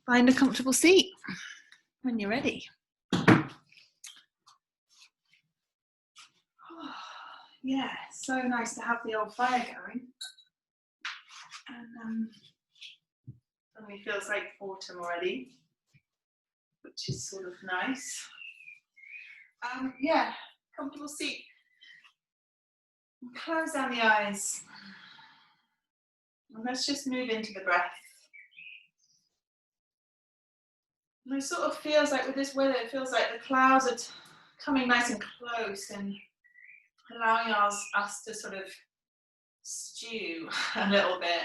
Find a comfortable seat when you're ready. Yeah, so nice to have the old fire going. And suddenly feels like autumn already, which is sort of nice. Yeah, comfortable seat. Close down the eyes. And let's just move into the breath. And it sort of feels like with this weather, it feels like the clouds are coming nice and close and allowing us to sort of stew a little bit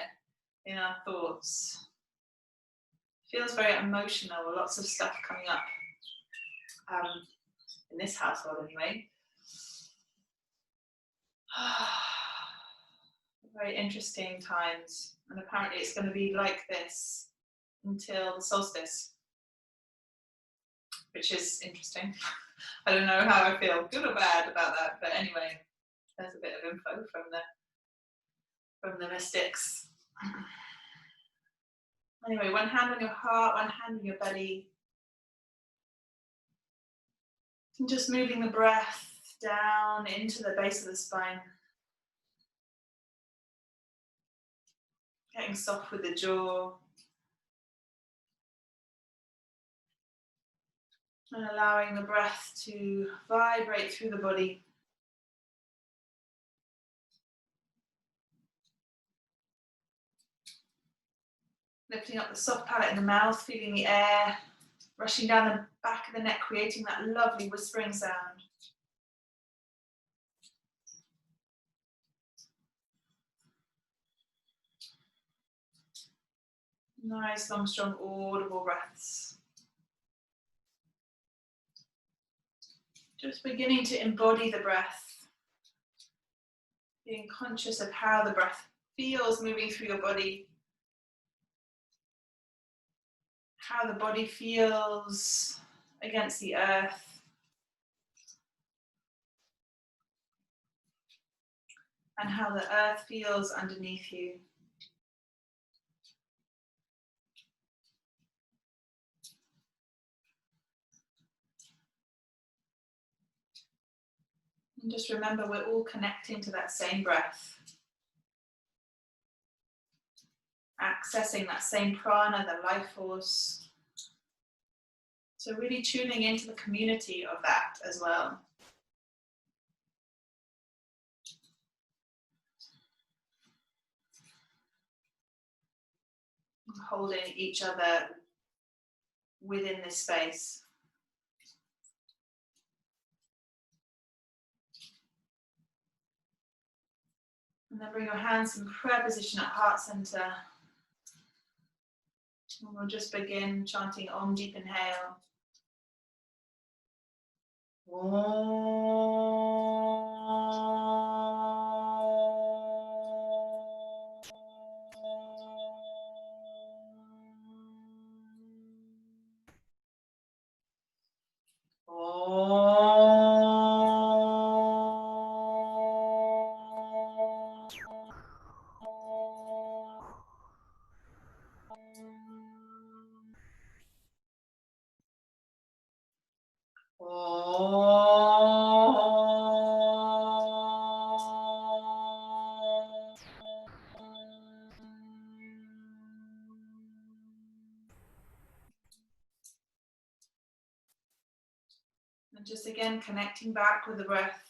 in our thoughts. Feels very emotional, lots of stuff coming up in this household anyway. Very interesting times, and apparently it's going to be like this until the solstice, which is interesting. I don't know how I feel, good or bad about that, but anyway, there's a bit of info from the mystics. Anyway, one hand on your heart, one hand on your belly. And just moving the breath down into the base of the spine. Getting soft with the jaw. And allowing the breath to vibrate through the body. Lifting up the soft palate in the mouth, feeling the air rushing down the back of the neck, creating that lovely whispering sound. Nice, long, strong, audible breaths. Just beginning to embody the breath. Being conscious of how the breath feels moving through your body. How the body feels against the earth. And how the earth feels underneath you. And just remember, we're all connecting to that same breath. Accessing that same prana, the life force. So really tuning into the community of that as well. Holding each other within this space. And then bring your hands in prayer position at heart center. And we'll just begin chanting Om, deep inhale. And just again connecting back with the breath.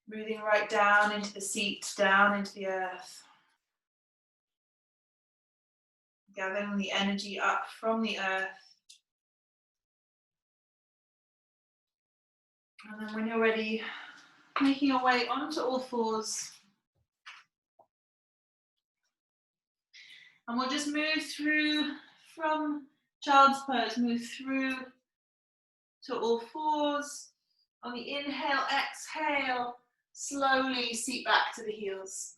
Breathing right down into the seat, down into the earth. Gathering the energy up from the earth. And then when you're ready, making your way onto all fours. And we'll just move through from child's pose, move through to all fours. On the inhale, exhale, slowly seat back to the heels.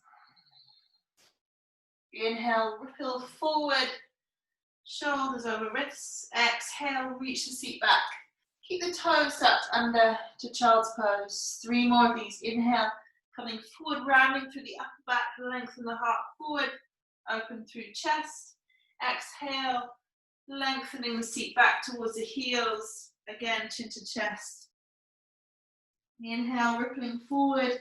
Inhale, ripple forward, shoulders over wrists. Exhale, reach the seat back. Keep the toes tucked under to child's pose. 3 more of these. Inhale, coming forward, rounding through the upper back, lengthen the heart forward. open through chest. Exhale, lengthening the seat back towards the heels. Again, chin to chest. Inhale, rippling forward,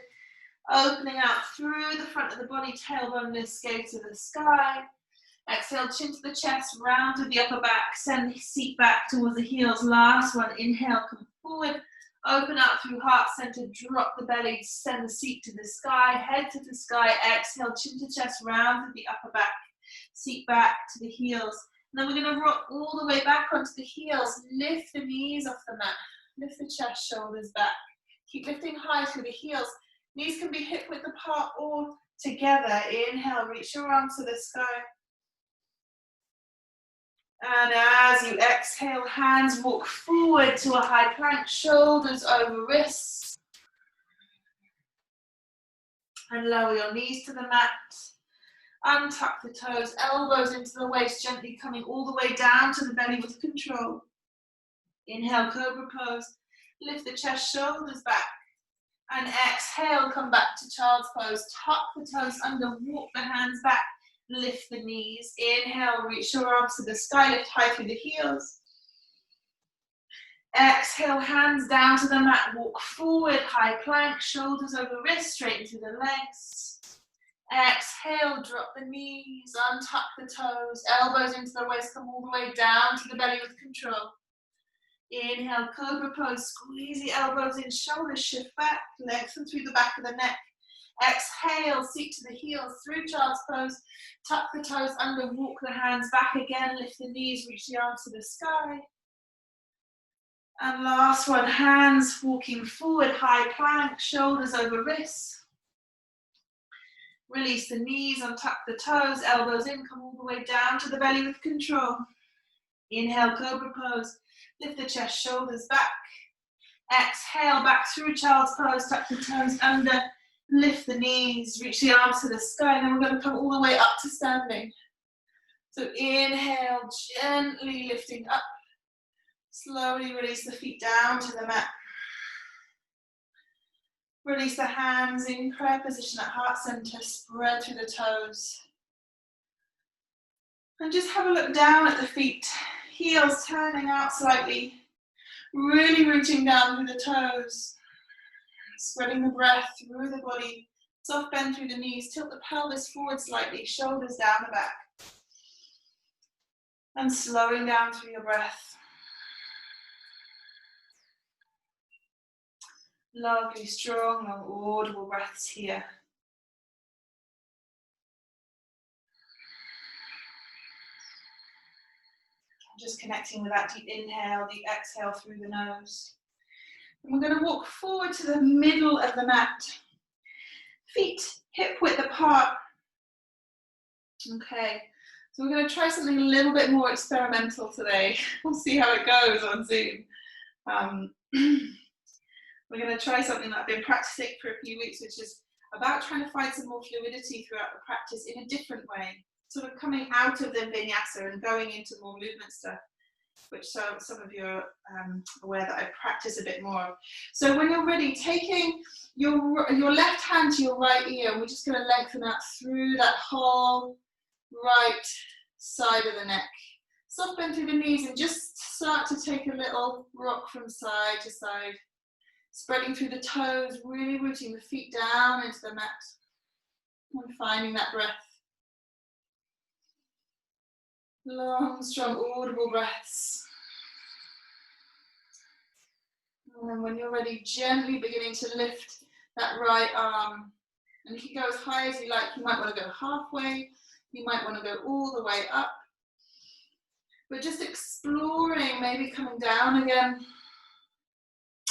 opening out through the front of the body, tailbone lifts, gaze to the sky. Exhale, chin to the chest, round to the upper back, send the seat back towards the heels. Last one, inhale, come forward, open out through heart center, drop the belly, send the seat to the sky, head to the sky. Exhale, chin to chest, round to the upper back, seat back to the heels. And then we're going to rock all the way back onto the heels. Lift the knees off the mat, lift the chest, shoulders back. Keep lifting high through the heels. Knees can be hip width apart or together. Inhale, reach your arms to the sky. And as you exhale, hands walk forward to a high plank, shoulders over wrists. And lower your knees to the mat. Untuck the toes, elbows into the waist, gently coming all the way down to the belly with control. Inhale, cobra pose. Lift the chest, shoulders back. And exhale, come back to child's pose. Tuck the toes under, walk the hands back. Lift the knees. Inhale, reach your arms to the sky, lift high through the heels. Exhale, hands down to the mat, walk forward, high plank, shoulders over wrists, straighten through the legs. Exhale, drop the knees, untuck the toes, elbows into the waist, come all the way down to the belly with control. Inhale, cobra pose, squeeze the elbows in, shoulders shift back, lengthen through the back of the neck. Exhale, seat to the heels, through child's pose, tuck the toes under, walk the hands back again, lift the knees, reach the arms to the sky. And last one, hands walking forward, high plank, shoulders over wrists. Release the knees, untuck the toes, elbows in, come all the way down to the belly with control. Inhale, cobra pose, lift the chest, shoulders back. Exhale, back through child's pose, tuck the toes under. Lift the knees, reach the arms to the sky, and then we're going to come all the way up to standing. So inhale, gently lifting up. Slowly release the feet down to the mat. Release the hands in prayer position at heart center, spread through the toes. And just have a look down at the feet, heels turning out slightly, really reaching down through the toes. Spreading the breath through the body, soft bend through the knees, tilt the pelvis forward slightly, shoulders down the back. And slowing down through your breath. Lovely, strong, audible breaths here. Just connecting with that deep inhale, deep exhale through the nose. And we're going to walk forward to the middle of the mat. Feet hip width apart. Okay, so we're going to try something a little bit more experimental today. We'll see how it goes on Zoom. We're going to try something that I've been practicing for a few weeks, which is about trying to find some more fluidity throughout the practice in a different way. Sort of coming out of the vinyasa and going into more movement stuff, which some of you are aware that I practice a bit more. So when you're ready, taking your left hand to your right ear, we're just going to lengthen out through that whole right side of the neck. Soft bend through the knees and just start to take a little rock from side to side. Spreading through the toes, really rooting the feet down into the mat. And finding that breath. Long, strong, audible breaths. And then when you're ready, gently beginning to lift that right arm. And if you go as high as you like, you might want to go halfway. You might want to go all the way up. But just exploring, maybe coming down again.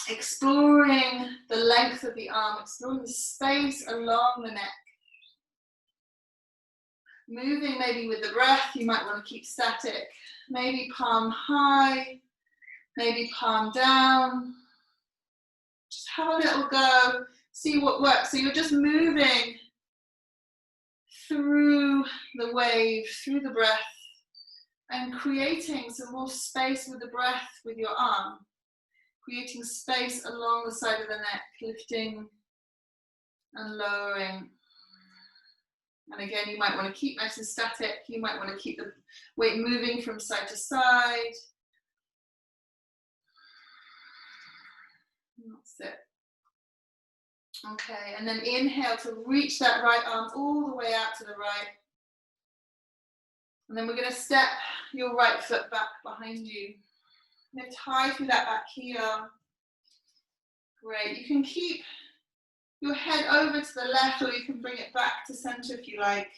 Exploring the length of the arm, exploring the space along the neck. Moving maybe with the breath, you might want to keep static. Maybe palm high, maybe palm down. Just have a little go, see what works. So you're just moving through the wave, through the breath, and creating some more space with the breath with your arm. Creating space along the side of the neck, lifting and lowering. And again, you might want to keep nice and static. You might want to keep the weight moving from side to side. That's it. Okay, and then inhale to reach that right arm all the way out to the right. And then we're going to step your right foot back behind you. Lift high through that back heel. Great. You can keep your head over to the left, or you can bring it back to center if you like.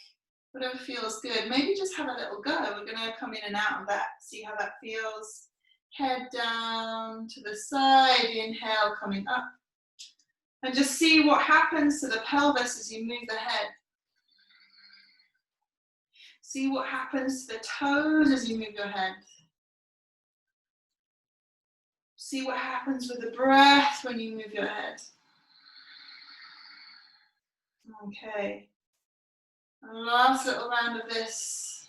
Whatever feels good. Maybe just have a little go. We're going to come in and out of that. See how that feels. Head down to the side. Inhale, coming up. And just see what happens to the pelvis as you move the head. See what happens to the toes as you move your head. See what happens with the breath when you move your head. Okay. And last little round of this.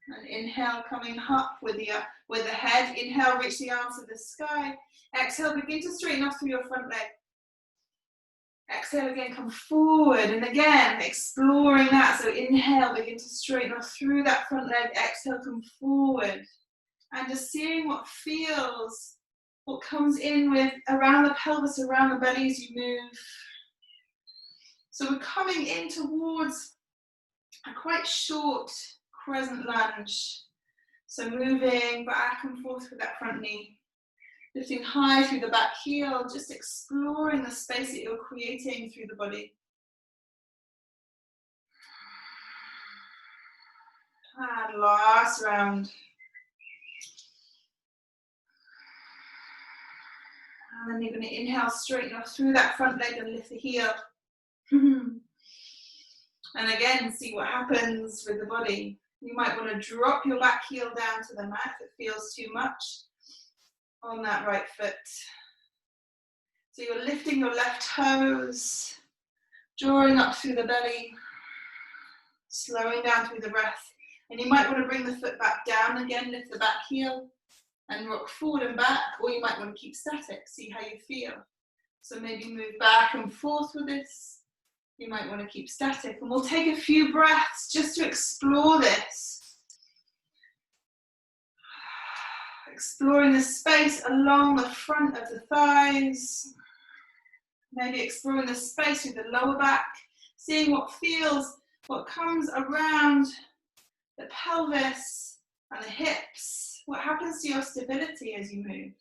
And inhale, coming up with the head. Inhale, reach the arms to the sky. Exhale, begin to straighten off through your front leg. Exhale again, come forward, and again, exploring that. So inhale, begin to straighten off through that front leg. Exhale, come forward. And just seeing what feels, what comes in with around the pelvis, around the belly as you move. So we're coming in towards a quite short crescent lunge. So moving back and forth with that front knee. Lifting high through the back heel, just exploring the space that you're creating through the body. And last round. And then you're going to inhale, straighten off through that front leg and lift the heel. And again, see what happens with the body. You might want to drop your back heel down to the mat if it feels too much on that right foot. So you're lifting your left toes, drawing up through the belly, slowing down through the breath. And you might want to bring the foot back down again, lift the back heel and rock forward and back, or you might want to keep static, see how you feel. So maybe move back and forth with this. You might want to keep static, and we'll take a few breaths just to explore this. Exploring the space along the front of the thighs. Maybe exploring the space through the lower back. Seeing what feels, what comes around the pelvis and the hips. What happens to your stability as you move.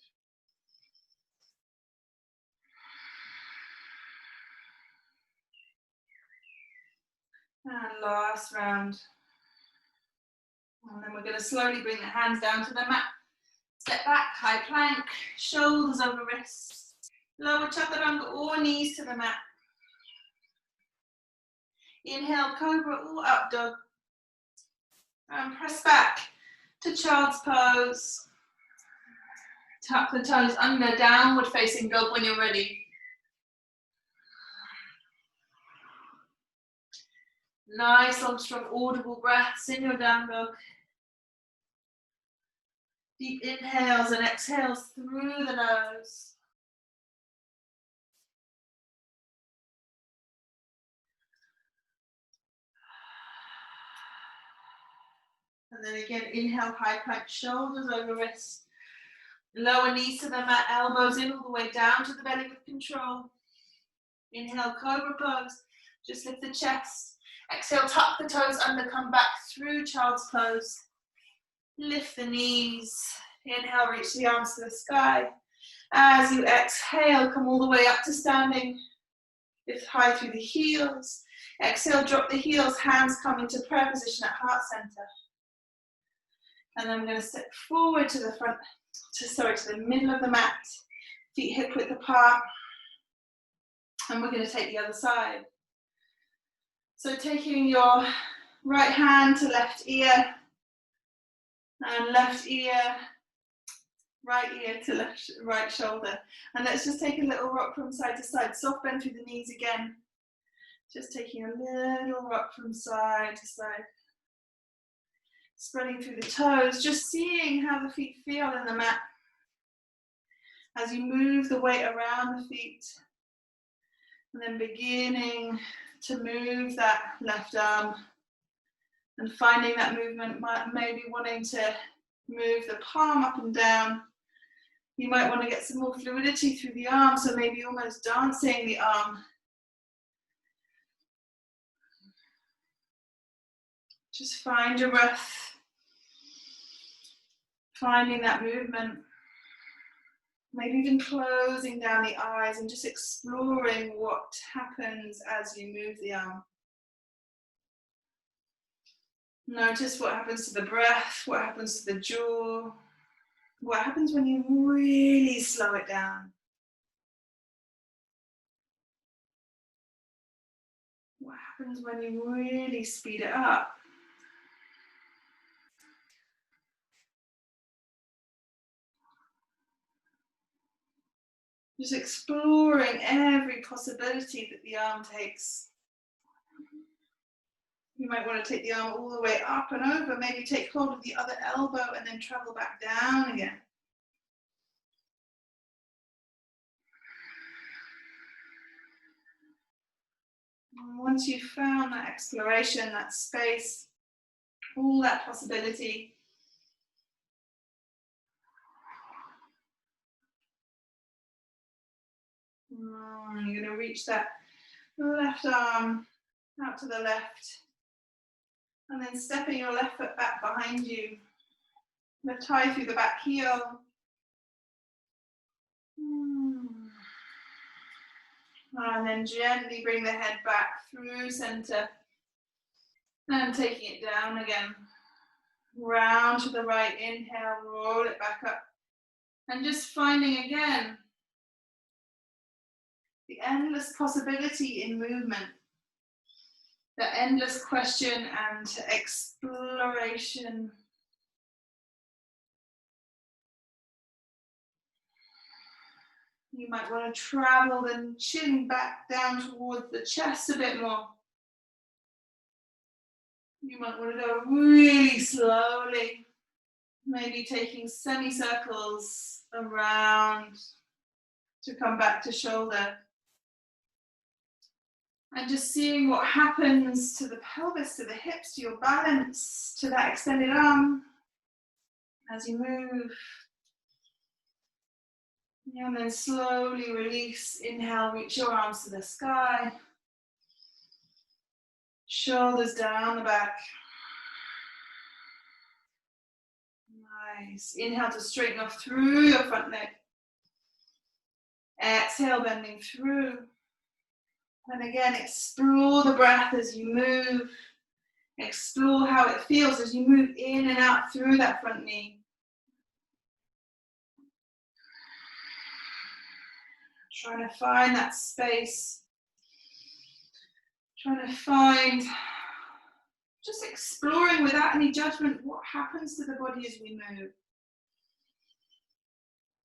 And last round. And then we're going to slowly bring the hands down to the mat. Step back, high plank, shoulders over wrists. Lower chaturanga or knees to the mat. Inhale, cobra or up dog. And press back to child's pose. Tuck the toes under, downward facing dog when you're ready. Nice, long, strong, audible breaths in your down dog. Deep inhales and exhales through the nose. And then again, inhale, high plank, shoulders over wrists. Lower knees to the mat, elbows in all the way down to the belly with control. Inhale, cobra pose. Just lift the chest. Exhale, tuck the toes under, come back through child's pose. Lift the knees. Inhale, reach the arms to the sky. As you exhale, come all the way up to standing. Lift high through the heels. Exhale, drop the heels, hands come into prayer position at heart center. And then we're going to step forward to the front, to the middle of the mat. Feet hip width apart. And we're going to take the other side. So taking your right hand to left ear, and left ear, right ear to right shoulder. And let's just take a little rock from side to side. Soft bend through the knees again. Just taking a little rock from side to side. Spreading through the toes, just seeing how the feet feel in the mat. As you move the weight around the feet. And then beginning to move that left arm And finding that movement, maybe wanting to move the palm up and down. You might want to get some more fluidity through the arm, so maybe almost dancing the arm. Just find your breath, finding that movement. Maybe even closing down the eyes and just exploring what happens as you move the arm. Notice what happens to the breath, what happens to the jaw, what happens when you really slow it down. What happens when you really speed it up? Just exploring every possibility that the arm takes. You might want to take the arm all the way up and over, maybe take hold of the other elbow and then travel back down again. And once you've found that exploration, that space, all that possibility, you're going to reach that left arm out to the left, and then stepping your left foot back behind you, left high through the back heel. And then gently bring the head back through center and taking it down again. Round to the right, inhale, roll it back up. And just finding again the endless possibility in movement, the endless question and exploration. You might want to travel the chin back down towards the chest a bit more. You might want to go really slowly, maybe taking semicircles around to come back to shoulder. And just seeing what happens to the pelvis, to the hips, to your balance, to that extended arm as you move. And then slowly release, inhale, reach your arms to the sky. Shoulders down the back. Nice. Inhale to straighten off through your front leg. Exhale, bending through. And again, explore the breath as you move. Explore how it feels as you move in and out through that front knee. Trying to find that space. Trying to find, just exploring without any judgment, what happens to the body as we move.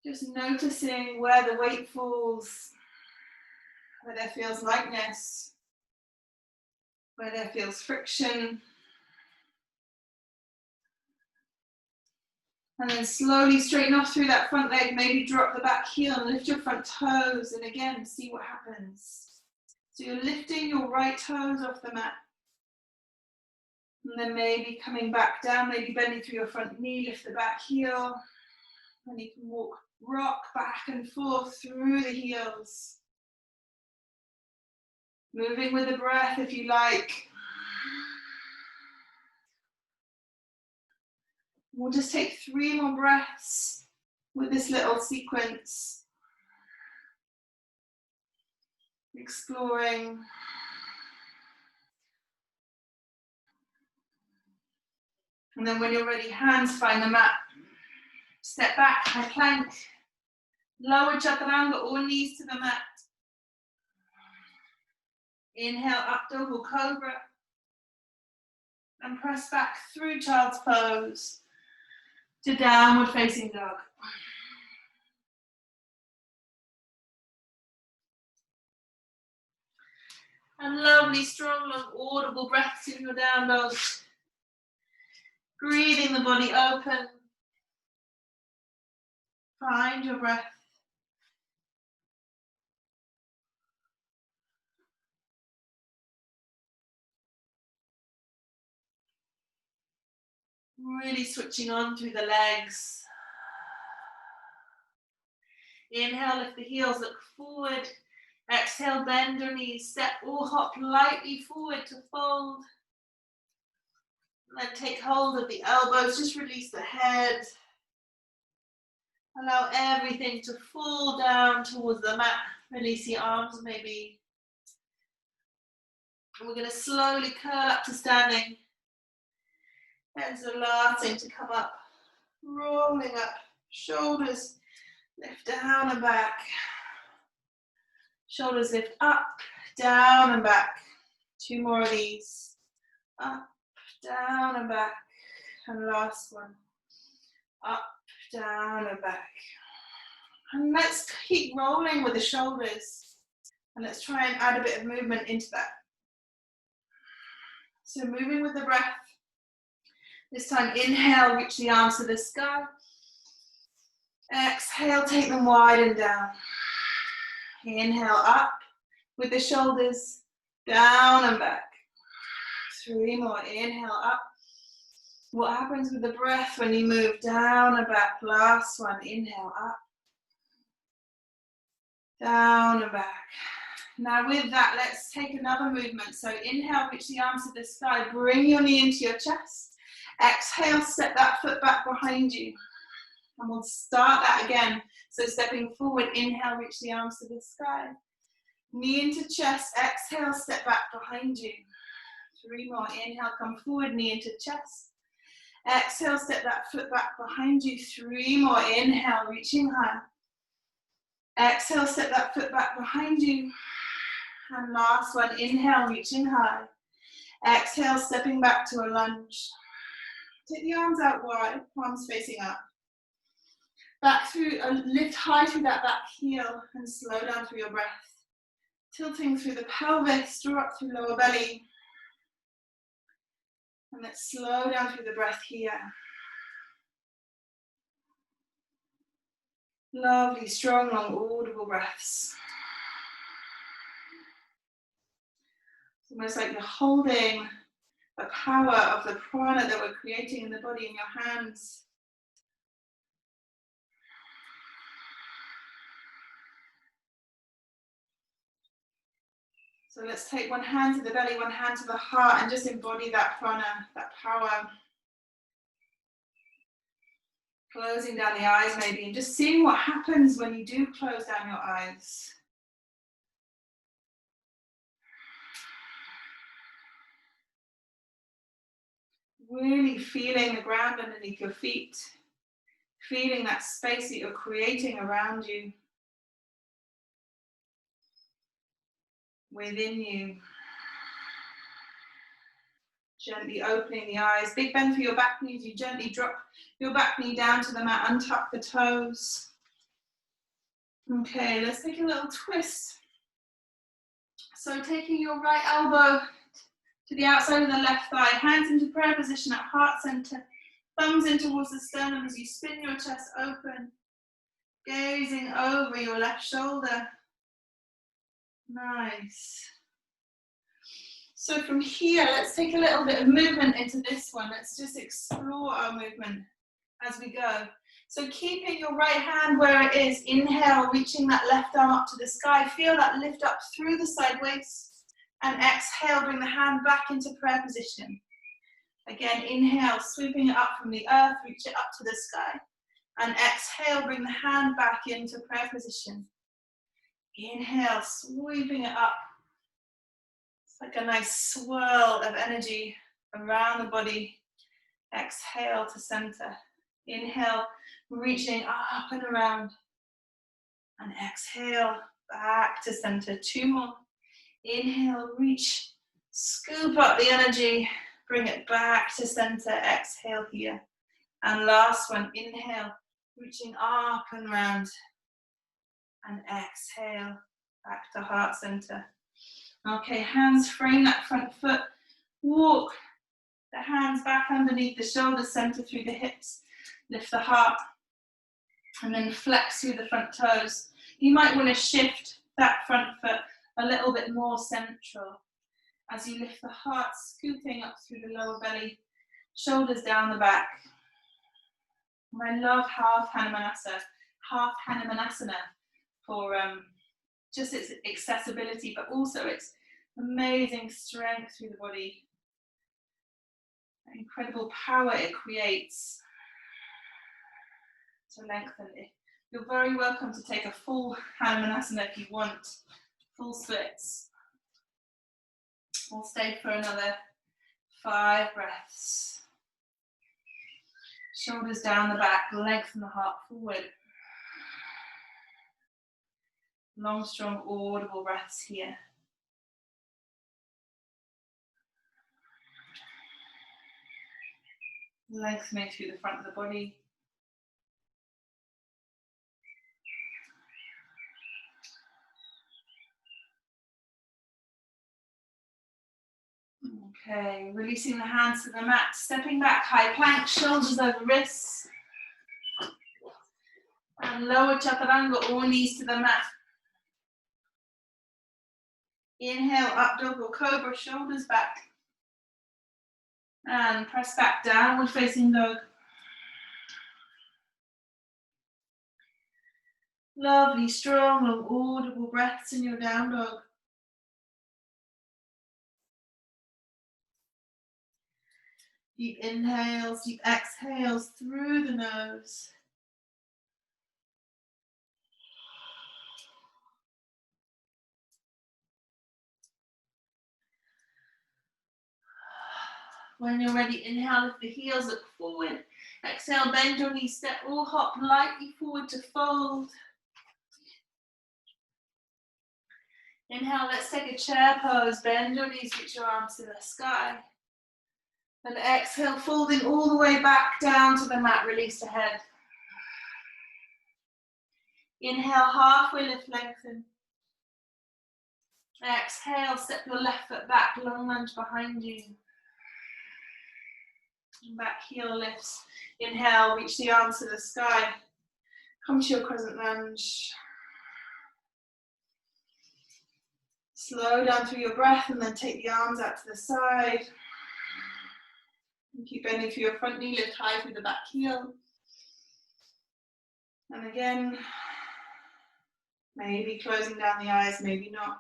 Just noticing where the weight falls, where there feels lightness, where there feels friction. And then slowly straighten off through that front leg, maybe drop the back heel and lift your front toes, and again, see what happens. So you're lifting your right toes off the mat. And then maybe coming back down, maybe bending through your front knee, lift the back heel. And you can rock back and forth through the heels. Moving with the breath if you like. We'll just take 3 more breaths with this little sequence. Exploring. And then when you're ready, hands find the mat. Step back, high plank. Lower chaturanga or knees to the mat. Inhale, up double cobra. And press back through child's pose to downward facing dog. And lovely, strong, long, audible breaths in your down dog. Breathing the body open. Find your breath. Really switching on through the legs. Inhale, lift the heels, look forward. Exhale, bend your knees, step or hop lightly forward to fold. And then take hold of the elbows, just release the head. Allow everything to fall down towards the mat. Release the arms maybe. And we're going to slowly curl up to standing. Hands starting to come up. Rolling up. Shoulders lift down and back. Shoulders lift up, down and back. 2 more of these. Up, down and back. And last one. Up, down and back. And let's keep rolling with the shoulders. And let's try and add a bit of movement into that. So moving with the breath. This time inhale, reach the arms to the sky. Exhale, take them wide and down. Inhale up with the shoulders, down and back. 3 more, inhale up. What happens with the breath when you move down and back? Last one, inhale up. Down and back. Now with that, let's take another movement. So inhale, reach the arms to the sky, bring your knee into your chest. Exhale, step that foot back behind you. And we'll start that again. So stepping forward, inhale, reach the arms to the sky. Knee into chest, exhale, step back behind you. 3 more, inhale, come forward, knee into chest. Exhale, step that foot back behind you. 3 more, inhale, reaching high. Exhale, step that foot back behind you. And last one, inhale, reaching high. Exhale, stepping back to a lunge. Take the arms out wide, palms facing up. Back through, lift high through that back heel and slow down through your breath. Tilting through the pelvis, draw up through lower belly. And let's slow down through the breath here. Lovely, strong, long, audible breaths. It's almost like you're holding the power of the prana that we're creating in the body in your hands. So let's take one hand to the belly, one hand to the heart, and just embody that prana, that power. Closing down the eyes maybe, and just seeing what happens when you do close down your eyes. Really feeling the ground underneath your feet. Feeling that space that you're creating around you. Within you. Gently opening the eyes. Big bend for your back knees. You gently drop your back knee down to the mat. Untuck the toes. Okay, let's take a little twist. So taking your right elbow to the outside of the left thigh. Hands into prayer position at heart center. Thumbs in towards the sternum as you spin your chest open. Gazing over your left shoulder. Nice. So from here, let's take a little bit of movement into this one. Let's just explore our movement as we go. So keeping your right hand where it is. Inhale, reaching that left arm up to the sky. Feel that lift up through the sideways. And exhale, bring the hand back into prayer position. Again, inhale, sweeping it up from the earth, reach it up to the sky. And exhale, bring the hand back into prayer position. Inhale, sweeping it up. It's like a nice swirl of energy around the body. Exhale to center. Inhale, reaching up and around. And exhale, back to center. 2 more. Inhale, reach, scoop up the energy, bring it back to center. Exhale here. And last one, inhale, reaching up and round. And exhale, back to heart center. Okay, hands frame that front foot. Walk the hands back underneath the shoulders, center through the hips. Lift the heart. And then flex through the front toes. You might want to shift that front foot a little bit more central. As you lift the heart, scooping up through the lower belly. Shoulders down the back. I love half Hanumanasana for just its accessibility, but also its amazing strength through the body. Incredible power it creates to lengthen it. You're very welcome to take a full Hanumanasana if you want, full splits. We'll stay for another 5 breaths. Shoulders down the back, lengthen the heart forward. Long, strong, audible breaths here. Lengthening through the front of the body. Okay, releasing the hands to the mat, stepping back, high plank, shoulders over wrists. And lower chaturanga or knees to the mat. Inhale, up dog or cobra, shoulders back. And press back, downward facing dog. Lovely, strong, long, audible breaths in your down dog. Deep inhales, deep exhales through the nose. When you're ready, inhale, lift the heels, look forward. Exhale, bend your knees, step or hop lightly forward to fold. Inhale, let's take a chair pose. Bend your knees, reach your arms to the sky. And exhale, folding all the way back down to the mat, release the head. Inhale, halfway lift, lengthen. Exhale, step your left foot back, long lunge behind you. And back heel lifts. Inhale, reach the arms to the sky. Come to your crescent lunge. Slow down through your breath and then take the arms out to the side. And keep bending through your front knee, lift high through the back heel. And again, maybe closing down the eyes, maybe not.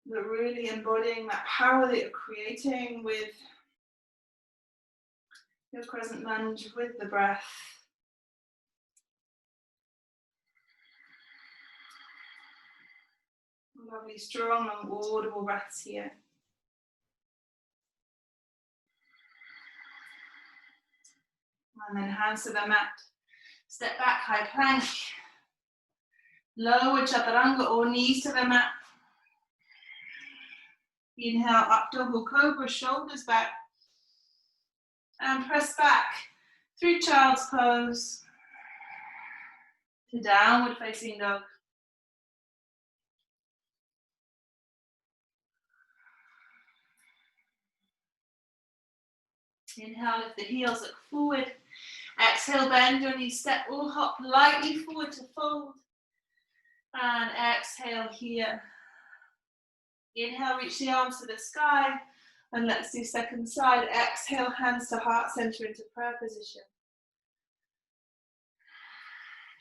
But really embodying that power that you're creating with your crescent lunge, with the breath. Lovely, strong, long, audible breaths here. And then hands to the mat. Step back, high plank. Lower chaturanga or knees to the mat. Inhale, up dog or cobra, shoulders back. And press back through child's pose to downward facing dog. Inhale, lift the heels, look forward. Exhale, bend your knees, step or hop lightly forward to fold. And exhale here. Inhale, reach the arms to the sky. And let's do second side. Exhale, hands to heart center into prayer position.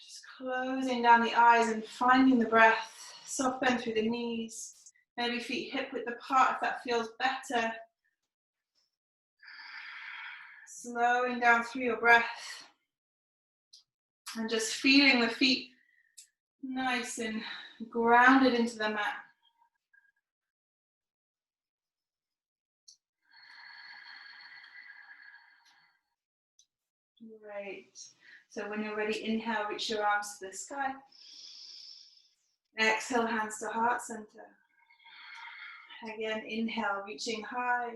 Just closing down the eyes and finding the breath. Soft bend through the knees. Maybe feet hip width apart if that feels better. Slowing down through your breath. And just feeling the feet nice and grounded into the mat. Great. So when you're ready, inhale, reach your arms to the sky. Exhale, hands to heart center. Again, inhale, reaching high.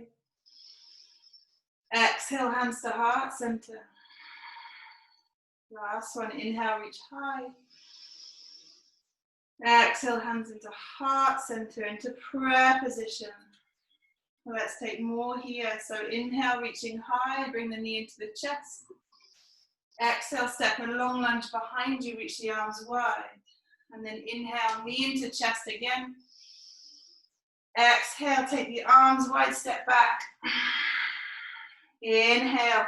Exhale, hands to heart center. Last one, inhale, reach high. Exhale, hands into heart center, into prayer position. Let's take more here. So inhale, reaching high, bring the knee into the chest. Exhale, step a long lunge behind you, reach the arms wide. And then inhale, knee into chest again. Exhale, take the arms wide, step back. Inhale,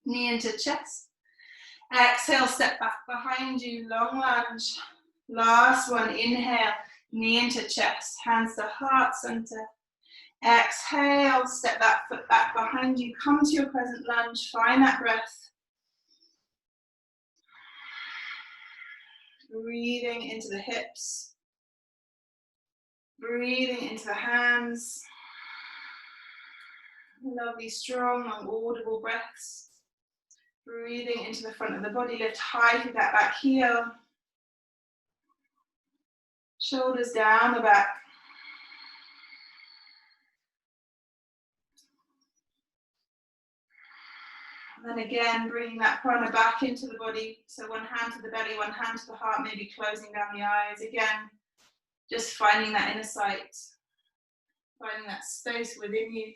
knee into chest. Exhale, step back behind you, long lunge. Last one, inhale, knee into chest, hands to heart center. Exhale, step that foot back behind you, come to your present lunge, find that breath. Breathing into the hips. Breathing into the hands. Lovely, strong, audible breaths. Breathing into the front of the body, lift high through that back heel. Shoulders down the back. And then again, bringing that prana back into the body. So one hand to the belly, one hand to the heart, maybe closing down the eyes. Again, just finding that inner sight. Finding that space within you.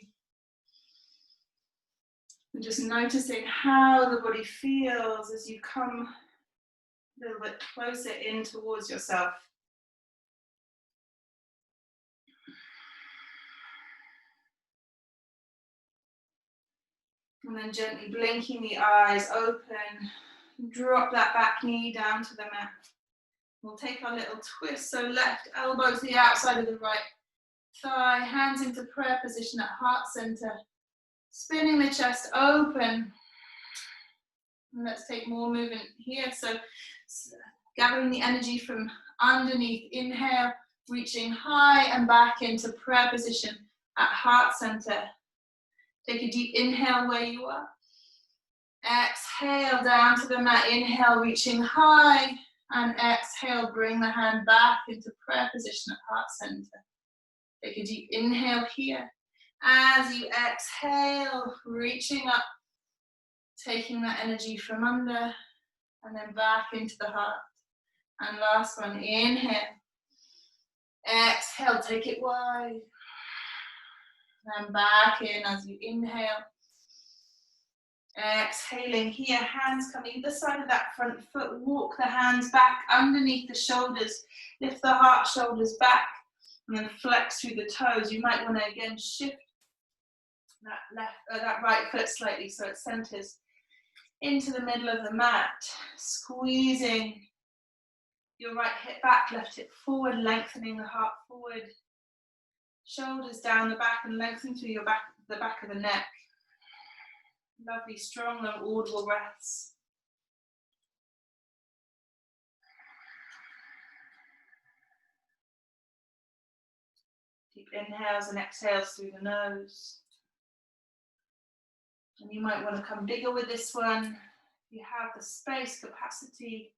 And just noticing how the body feels as you come a little bit closer in towards yourself. And then gently blinking the eyes open. Drop that back knee down to the mat. We'll take our little twist. So left elbow to the outside of the right thigh. Hands into prayer position at heart center. Spinning the chest open. And let's take more movement here. So gathering the energy from underneath. Inhale, reaching high and back into prayer position at heart center. Take a deep inhale where you are. Exhale down to the mat. Inhale, reaching high. And exhale, bring the hand back into prayer position at heart center. Take a deep inhale here. As you exhale, reaching up. Taking that energy from under. And then back into the heart. And last one, inhale. Exhale, take it wide. And back in as you inhale. Exhaling here, hands come either side of that front foot. Walk the hands back underneath the shoulders. Lift the heart, shoulders back. And then flex through the toes. You might want to again shift that right foot slightly so it centers into the middle of the mat. Squeezing your right hip back, left hip forward, lengthening the heart forward. Shoulders down the back and lengthen through your back, the back of the neck. Lovely, strong and audible breaths. Deep inhales and exhales through the nose. And you might want to come bigger with this one. You have the space, capacity.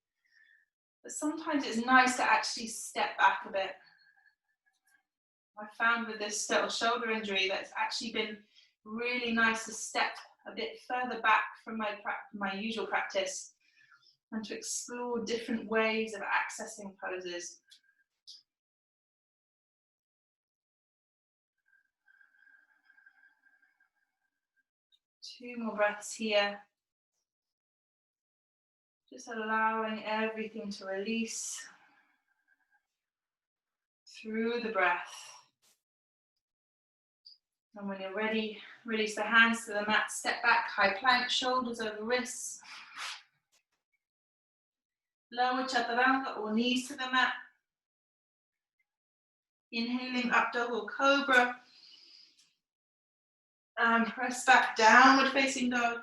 But sometimes it's nice to actually step back a bit. I found with this little shoulder injury that it's actually been really nice to step a bit further back from my usual practice and to explore different ways of accessing poses. Two more breaths here. Just allowing everything to release through the breath. And when you're ready, release the hands to the mat, step back, high plank, shoulders over wrists. Lower chaturanga or knees to the mat. Inhaling up double cobra. And press back, downward facing dog.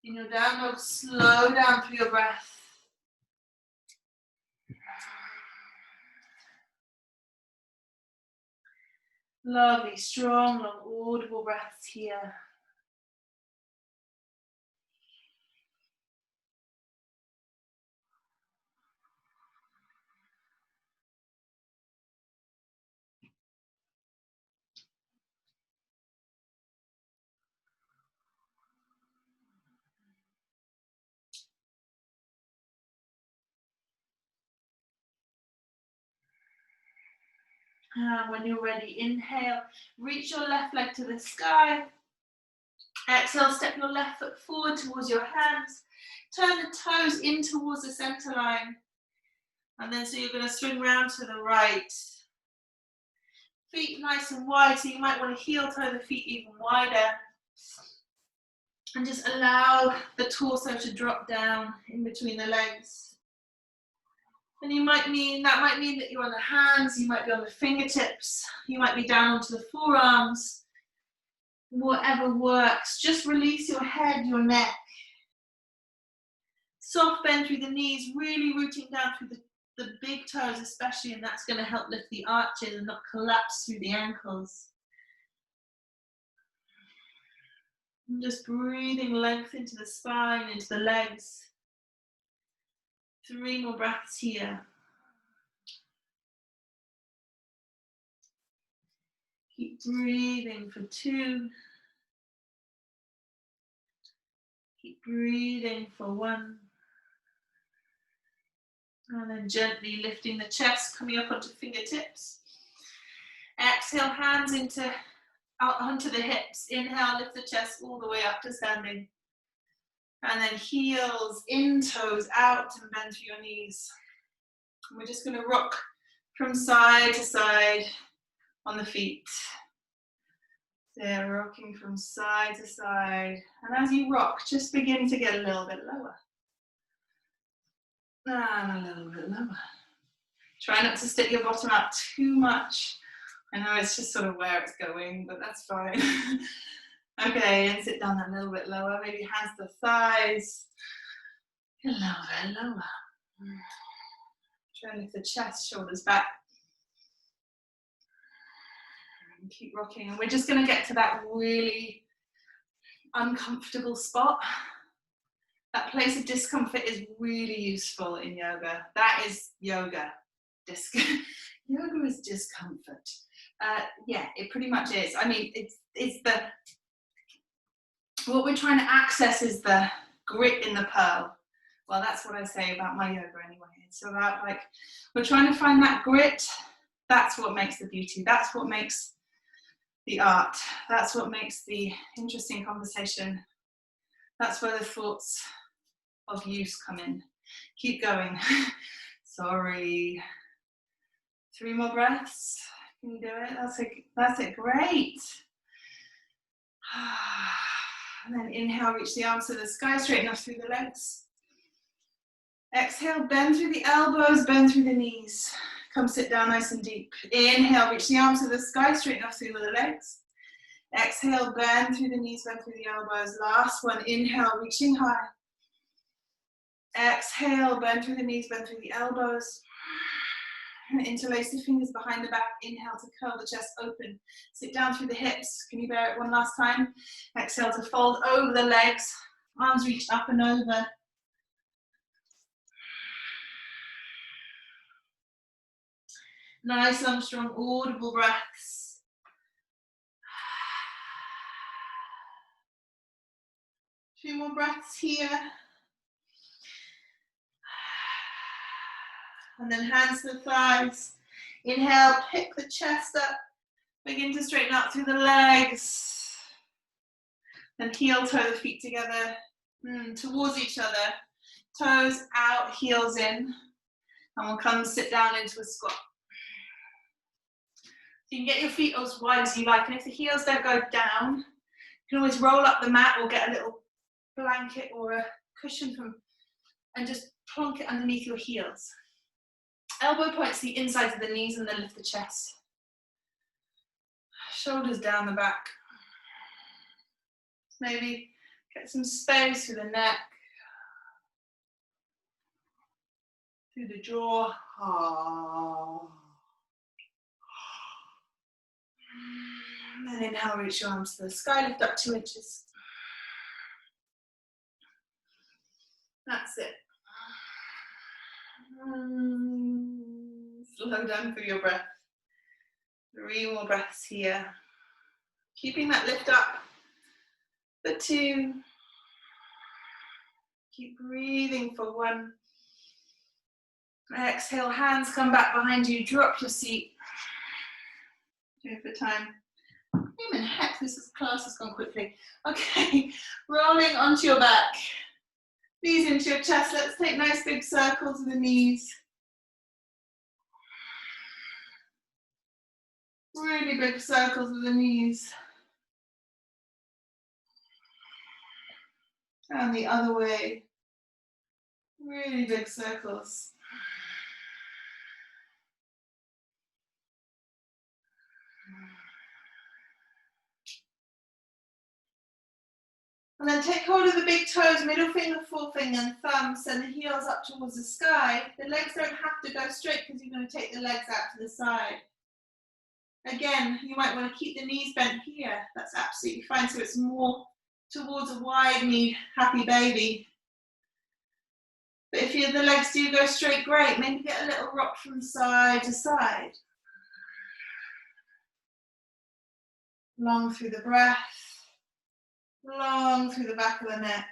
In your down dog, slow down through your breath. Lovely, strong, long, audible breaths here. And when you're ready, inhale, reach your left leg to the sky. Exhale, step your left foot forward towards your hands. Turn the toes in towards the center line. And then so you're going to swing round to the right. feet nice and wide, so you might want to heel toe the feet even wider. And just allow the torso to drop down in between the legs. And that might mean that you're on the hands, you might be on the fingertips, you might be down onto the forearms. Whatever works. Just release your head, your neck. Soft bend through the knees, really rooting down through the big toes especially, and that's going to help lift the arches and not collapse through the ankles. And just breathing length into the spine, into the legs. 3 more breaths here. Keep breathing for 2. Keep breathing for 1. And then gently lifting the chest, coming up onto fingertips. Exhale, hands out onto the hips. Inhale, lift the chest all the way up to standing. And then heels in, toes out, and bend through your knees. And we're just going to rock from side to side on the feet. There, rocking from side to side. And as you rock, just begin to get a little bit lower. And a little bit lower. Try not to stick your bottom out too much. I know it's just sort of where it's going, but that's fine. Okay, and sit down a little bit lower. Maybe hands to the thighs. A little bit lower. Try and lift the chest, shoulders back. And keep rocking. And we're just going to get to that really uncomfortable spot. That place of discomfort is really useful in yoga. That is yoga. Yoga is discomfort. Yeah, it pretty much is. I mean, what we're trying to access is the grit in the pearl. Well, that's what I say about my yoga anyway. It's about, like, we're trying to find that grit. That's what makes the beauty. That's what makes the art. That's what makes the interesting conversation. That's where the thoughts of use come in. Keep going. Sorry. 3 more breaths. Can you do it? That's it. Great. And then inhale, reach the arms to the sky, straighten up through the legs. Exhale, bend through the elbows, bend through the knees. Come sit down nice and deep. Inhale, reach the arms to the sky, straighten up through the legs. Exhale, bend through the knees, bend through the elbows. Last one, inhale, reaching high. Exhale, bend through the knees, bend through the elbows. And interlace the fingers behind the back. Inhale to curl the chest open. Sit down through the hips. Can you bear it one last time? Exhale to fold over the legs. Arms reach up and over. Nice, long, strong, audible breaths. A few more breaths here. And then hands to the thighs. Inhale, pick the chest up. Begin to straighten out through the legs. Then heel toe the feet together towards each other. Toes out, heels in. And we'll come sit down into a squat. So you can get your feet as wide as you like. And if the heels don't go down, you can always roll up the mat or get a little blanket or a cushion and just plonk it underneath your heels. Elbow points to the insides of the knees and then lift the chest. Shoulders down the back. Maybe get some space through the neck. Through the jaw. And then inhale, reach your arms to the sky, lift up 2 inches. That's it. Slow down through your breath. 3 more breaths here. Keeping that lift up for 2. Keep breathing for 1. Exhale, hands come back behind you, drop your seat. 2 for time. Even heck, this class has gone quickly. Okay, rolling onto your back. Knees into your chest. Let's take nice big circles of the knees. Really big circles with the knees. And the other way. Really big circles. And then take hold of the big toes, middle finger, forefinger, and thumb, send the heels up towards the sky. The legs don't have to go straight because you're going to take the legs out to the side. Again, you might want to keep the knees bent here. That's absolutely fine. So it's more towards a wide knee, happy baby. But if the legs do go straight, great. Maybe get a little rock from side to side. Long through the breath. Long through the back of the neck.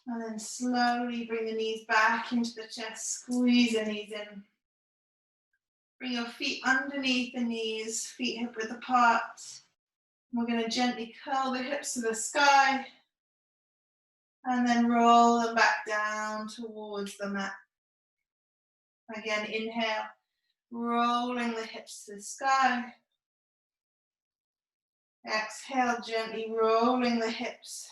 And then slowly bring the knees back into the chest, squeeze the knees in. Bring your feet underneath the knees, feet hip width apart. We're going to gently curl the hips to the sky and then roll them back down towards the mat. Again, inhale, rolling the hips to the sky. Exhale, gently rolling the hips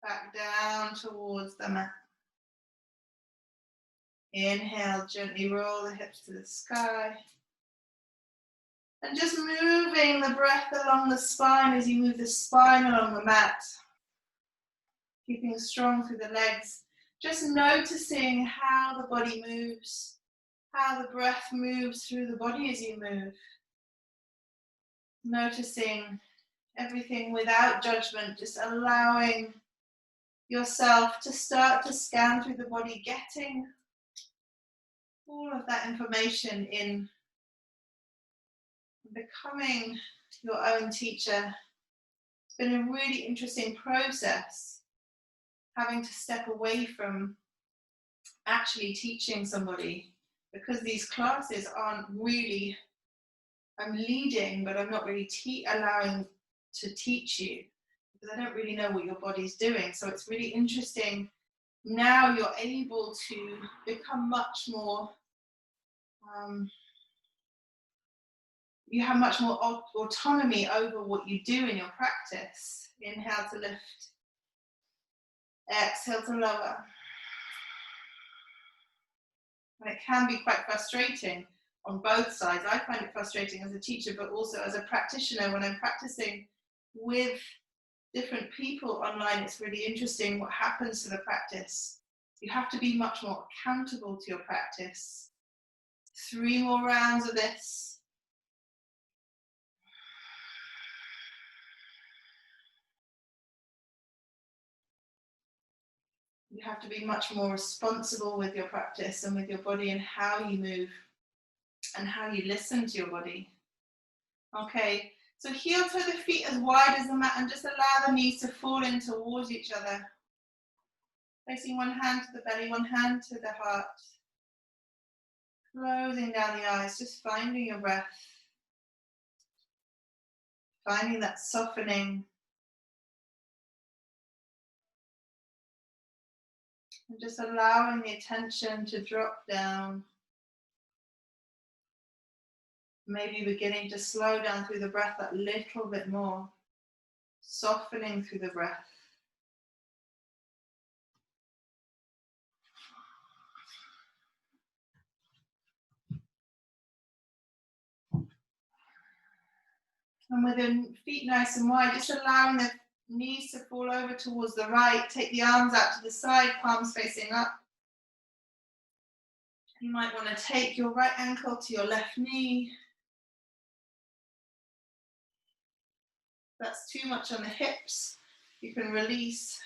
back down towards the mat. Inhale, gently roll the hips to the sky. And just moving the breath along the spine as you move the spine along the mat. Keeping strong through the legs. Just noticing how the body moves, how the breath moves through the body as you move. Noticing everything without judgment, just allowing yourself to start to scan through the body, getting all of that information in, becoming your own teacher. It's been a really interesting process, having to step away from actually teaching somebody, because these classes aren't really, I'm leading, but I'm not really allowing to teach you, because I don't really know what your body's doing. So it's really interesting. Now you're able to become much more, you have much more autonomy over what you do in your practice. Inhale to lift. Exhale to lower. And it can be quite frustrating on both sides. I find it frustrating as a teacher, but also as a practitioner when I'm practicing with different people online. It's really interesting what happens to the practice. You have to be much more accountable to your practice. 3 more rounds of this. You have to be much more responsible with your practice and with your body and how you move and how you listen to your body. Okay, so heel toe the feet as wide as the mat and just allow the knees to fall in towards each other. Placing one hand to the belly, one hand to the heart. Closing down the eyes, just finding your breath. Finding that softening. And just allowing the attention to drop down. Maybe beginning to slow down through the breath a little bit more. Softening through the breath. And with the feet nice and wide, just allowing the knees to fall over towards the right. Take the arms out to the side, palms facing up. You might want to take your right ankle to your left knee. If that's too much on the hips, you can release.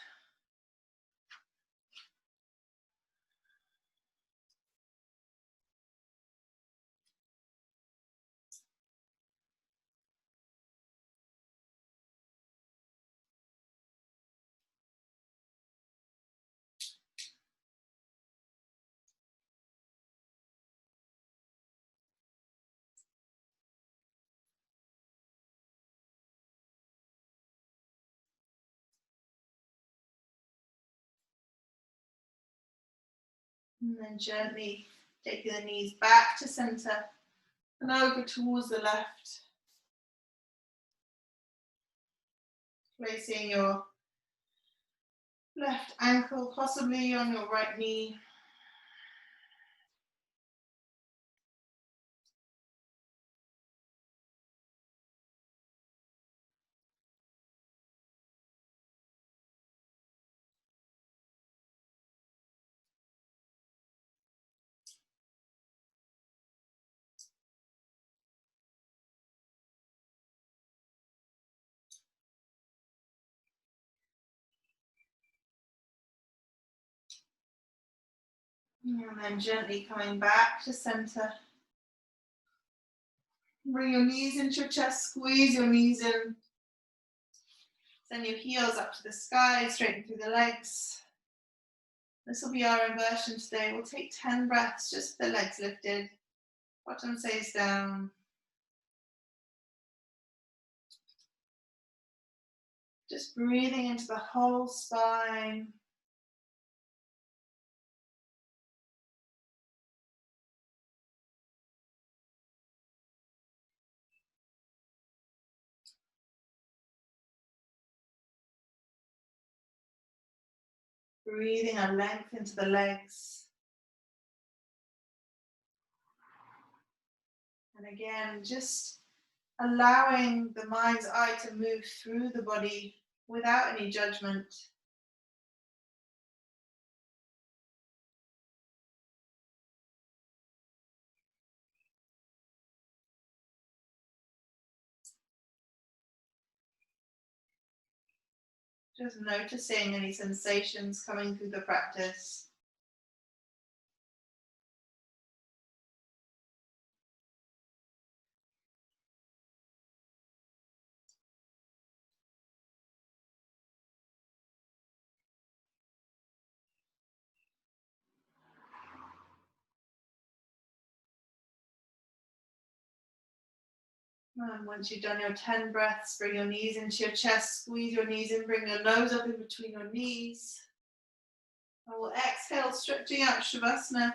And then gently taking the knees back to center and over towards the left. Placing your left ankle possibly on your right knee. And then gently coming back to center. Bring your knees into your chest, squeeze your knees in. Send your heels up to the sky, straighten through the legs. This will be our inversion today. We'll take 10 breaths, just the legs lifted. Bottom stays down. Just breathing into the whole spine. Breathing a length into the legs. And again, just allowing the mind's eye to move through the body without any judgment. Just noticing any sensations coming through the practice. And once you've done your 10 breaths, bring your knees into your chest, squeeze your knees in, bring your nose up in between your knees. And we'll exhale, stretching out Shavasana.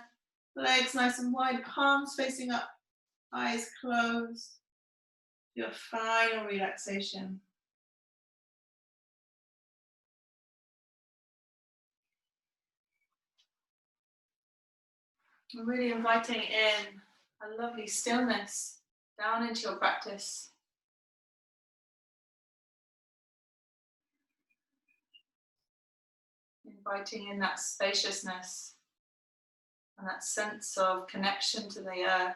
Legs nice and wide, palms facing up, eyes closed. Your final relaxation. I'm really inviting in a lovely stillness down into your practice. Inviting in that spaciousness and that sense of connection to the earth.